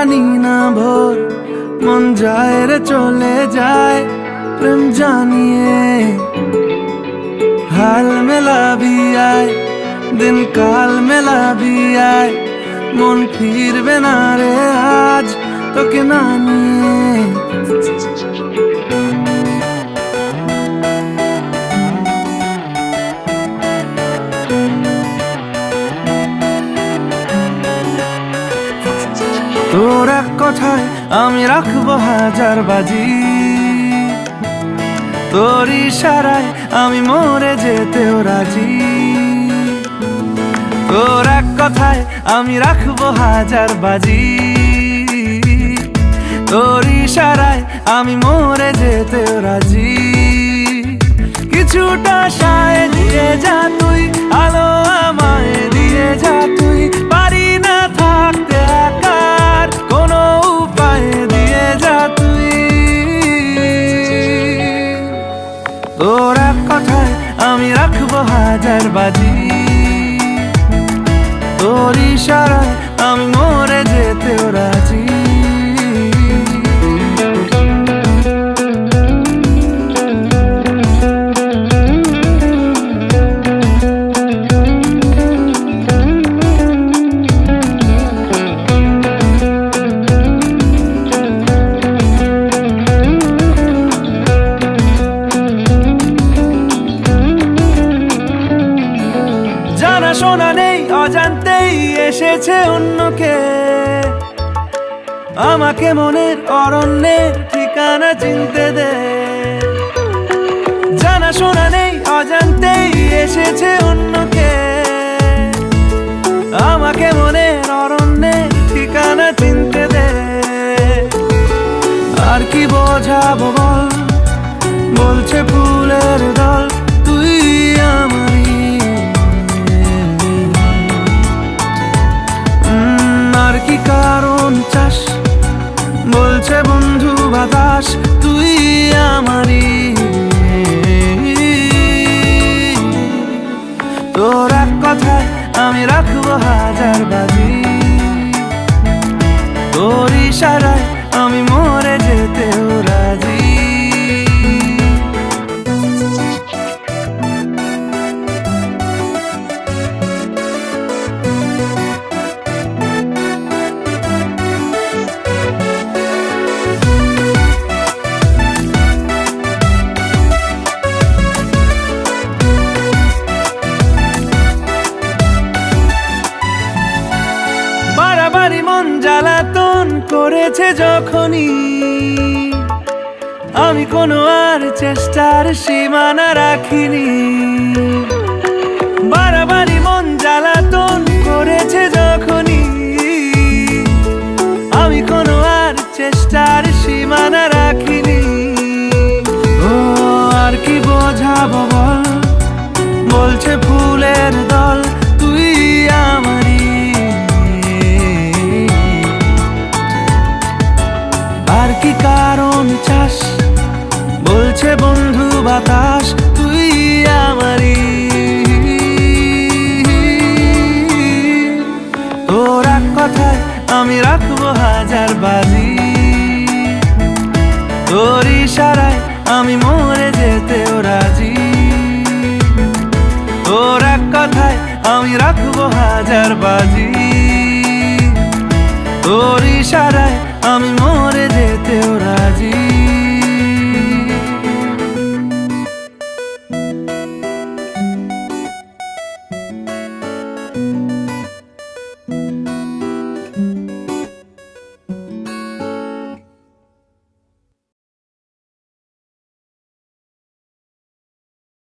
জানি না ভোর মন যায় রে চলে যায় প্রেম জানিয়ে हाल मिला भी आए दिन काल मिला भी आए मन फिर बिना रे आज तो के नानी তোর এক কথায় আমি রাখবো হাজার বাজি তোর ইশারায় আমি মরে যেতেও রাজি তোর এক কথায় আমি রাখবো হাজার বাজি তোর ইশারায় আমি মরে যেতেও রাজি কিছুটা সায় দিয়ে যা তুই আলো আমায় দিয়ে যা তুই পারি না থাকতে একার কোনো উপায় দিয়ে যা তুই তোর এক কথায় আমি রাখবো হাজার বাজি তোর ইশারায় আমি মরে যেতেও রাজি শোনা নেই অজান্তেই এসেছে অন্যকে আমাকে মনের অরণ্যের ঠিকানা চিনতে দে জানা শোনা নেই অজান্তেই এসেছে অন্যকে আমাকে মনের অরণ্যের ঠিকানা চিনতে দে আর কি বোঝাবো বল বলছে ফুলের দল তুই আমারই আর কি কারণ চাস বলছে বন্ধু বাতাস তুই আমারই তোর এক কথায় আমি রাখবো হাজার বাজি তোর ইশারায় আমি মরে যেতেও রাজি বাড়াবাড়ি মন জ্বালাতন করেছে যখনই আমি কোনো আর চেষ্টার সীমানা রাখিনি বাড়াবাড়ি মন জ্বালাতন করেছে যখনই আমি কোনো আর চেষ্টার সীমানা রাখিনি ও আর কি বোঝাবো বল বলছে ফুলের দল তুই আমারই আর কি কারণ চাস বলছে বন্ধু বাতাস তুই আমারই তোর এক কথায় আমি রাখবো হাজার বাজি তোর ইশারায় আমি মরে যেতেও রাজি তোর এক কথায় আমি রাখবো হাজার বাজি তোর ইশারায় আমি মরে যেতেও